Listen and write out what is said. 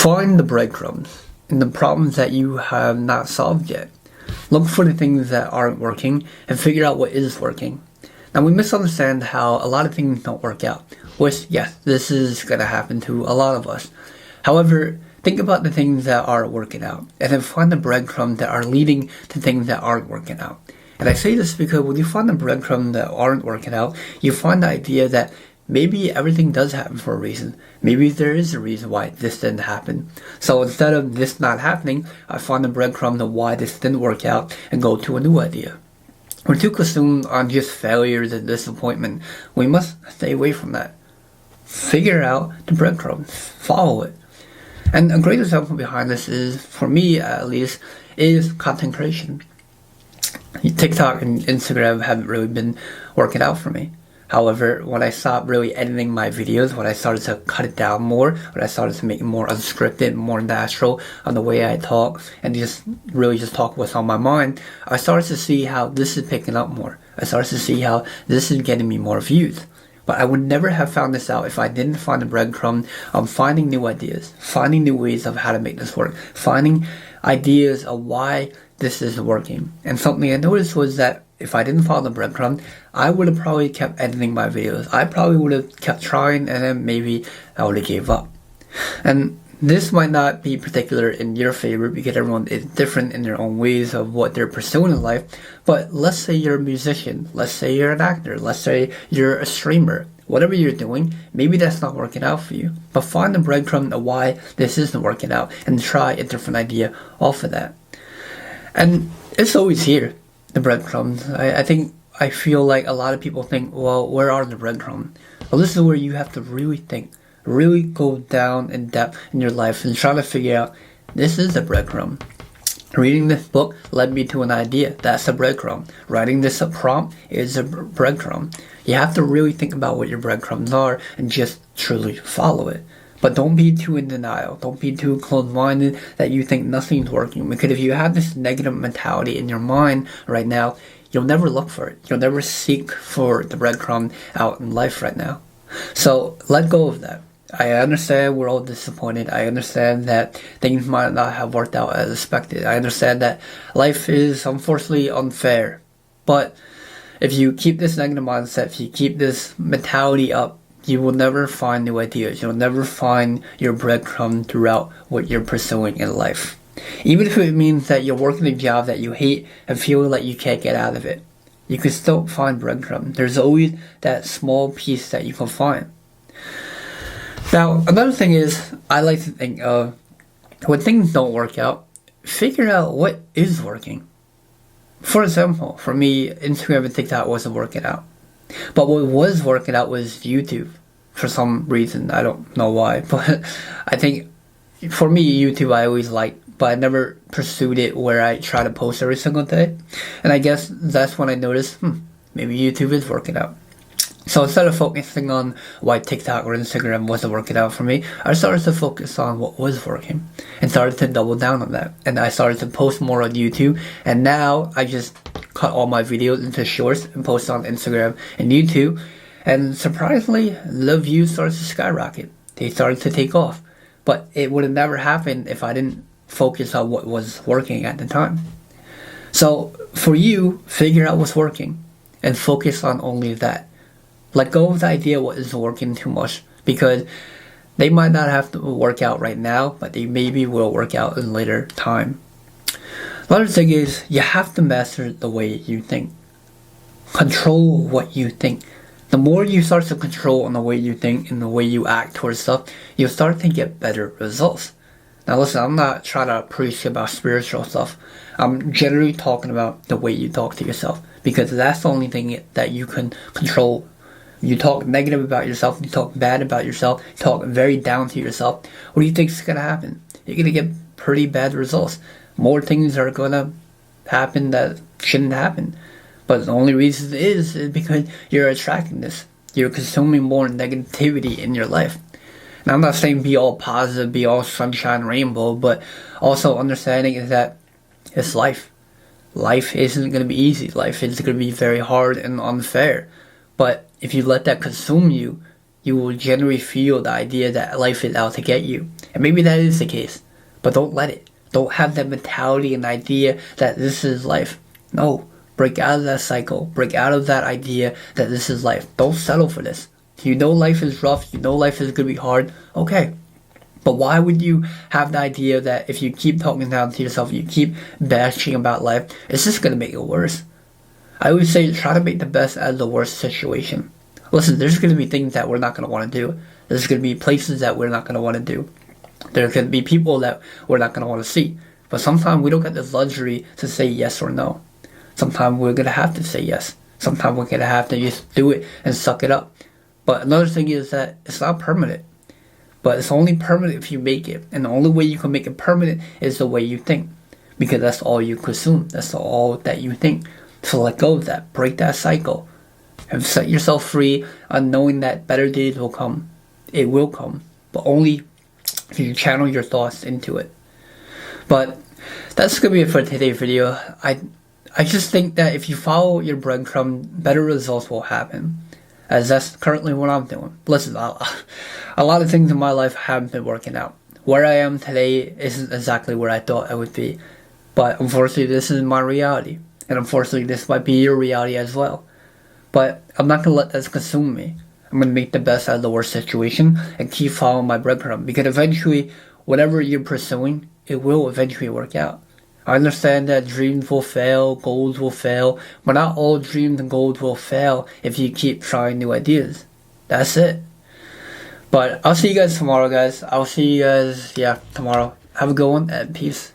Find the breadcrumbs in the problems that you have not solved yet. Look for the things that aren't working and figure out what is working. Now, we misunderstand how a lot of things don't work out, which, yes, this is going to happen to a lot of us. However, think about the things that are working out and then find the breadcrumbs that are leading to things that aren't working out. And I say this because when you find the breadcrumbs that aren't working out, you find the idea that maybe everything does happen for a reason. Maybe there is a reason why this didn't happen. So instead of this not happening, I find the breadcrumbs of why this didn't work out and go to a new idea. We're too consumed on just failures and disappointment. We must stay away from that. Figure out the breadcrumbs. Follow it. And a great example behind this is, for me at least, is content creation. TikTok and Instagram haven't really been working out for me. However, when I stopped really editing my videos, when I started to cut it down more, when I started to make it more unscripted, more natural on the way I talk, and just talk what's on my mind, I started to see how this is picking up more. I started to see how this is getting me more views. But I would never have found this out if I didn't find the breadcrumb of finding new ideas, finding new ways of how to make this work, finding ideas of why this is working. And something I noticed was that if I didn't follow the breadcrumb, I would have probably kept editing my videos. I probably would have kept trying, and then maybe I would have gave up. And this might not be particular in your favor because everyone is different in their own ways of what they're pursuing in life. But let's say you're a musician. Let's say you're an actor. Let's say you're a streamer. Whatever you're doing, maybe that's not working out for you. But find the breadcrumb of why this isn't working out and try a different idea off of that. And it's always here, the breadcrumbs. I feel like a lot of people think, well, where are the breadcrumbs? Well, this is where you have to really think. Really go down in depth in your life and try to figure out, this is the breadcrumb. Reading this book led me to an idea. That's a breadcrumb. Writing this prompt is a breadcrumb. You have to really think about what your breadcrumbs are and just truly follow it. But don't be too in denial. Don't be too closed-minded that you think nothing's working. Because if you have this negative mentality in your mind right now, you'll never look for it. You'll never seek for the breadcrumb out in life right now. So let go of that. I understand we're all disappointed. I understand that things might not have worked out as expected. I understand that life is unfortunately unfair. But if you keep this negative mindset, if you keep this mentality up, you will never find new ideas. You'll never find your breadcrumb throughout what you're pursuing in life. Even if it means that you're working a job that you hate and feel like you can't get out of it, you can still find breadcrumbs. There's always that small piece that you can find. Now, another thing is, I like to think of, when things don't work out, figure out what is working. For example, for me, Instagram and TikTok wasn't working out. But what was working out was YouTube. For some reason, I don't know why, but I think, for me, YouTube I always liked, but I never pursued it where I try to post every single day. And I guess that's when I noticed, maybe YouTube is working out. So instead of focusing on why TikTok or Instagram wasn't working out for me, I started to focus on what was working and started to double down on that. And I started to post more on YouTube, and now I just cut all my videos into shorts and post on Instagram and YouTube. And surprisingly, the views started to skyrocket. They started to take off. But it would have never happened if I didn't focus on what was working at the time. So for you, figure out what's working and focus on only that. Let go of the idea what isn't working too much, because they might not have to work out right now, but they maybe will work out in later time. Another thing is, you have to master the way you think. Control what you think. The more you start to control on the way you think and the way you act towards stuff, you'll start to get better results. Now listen, I'm not trying to preach about spiritual stuff. I'm generally talking about the way you talk to yourself, because that's the only thing that you can control. You talk negative about yourself, you talk bad about yourself, you talk very down to yourself. What do you think is going to happen? You're going to get pretty bad results. More things are going to happen that shouldn't happen. But the only reason is because you're attracting this. You're consuming more negativity in your life. Now, I'm not saying be all positive, be all sunshine, rainbow, but also understanding is that it's life. Life isn't going to be easy. Life is going to be very hard and unfair. But if you let that consume you, you will generally feel the idea that life is out to get you. And maybe that is the case, but don't let it. Don't have that mentality and idea that this is life. No, break out of that cycle. Break out of that idea that this is life. Don't settle for this. You know life is rough. You know life is going to be hard. Okay. But why would you have the idea that if you keep talking down to yourself, you keep bashing about life, it's just going to make it worse? I always say try to make the best out of the worst situation. Listen, there's going to be things that we're not going to want to do. There's going to be places that we're not going to want to do. There's going to be people that we're not going to want to see. But sometimes we don't get this luxury to say yes or no. Sometimes we're going to have to say yes. Sometimes we're going to have to just do it and suck it up. But another thing is that it's not permanent. But it's only permanent if you make it. And the only way you can make it permanent is the way you think. Because that's all you consume. That's all that you think. So let go of that. Break that cycle. And set yourself free on knowing that better days will come. It will come. But only if you channel your thoughts into it. But that's going to be it for today's video. I just think that if you follow your breadcrumb, better results will happen. As that's currently what I'm doing. Listen, a lot of things in my life haven't been working out. Where I am today isn't exactly where I thought I would be. But unfortunately, this is my reality. And unfortunately, this might be your reality as well. But I'm not going to let that consume me. I'm going to make the best out of the worst situation and keep following my breadcrumb. Because eventually, whatever you're pursuing, it will eventually work out. I understand that dreams will fail, goals will fail, but not all dreams and goals will fail if you keep trying new ideas. That's it. But I'll see you guys tomorrow, guys. I'll see you guys, tomorrow. Have a good one, and peace.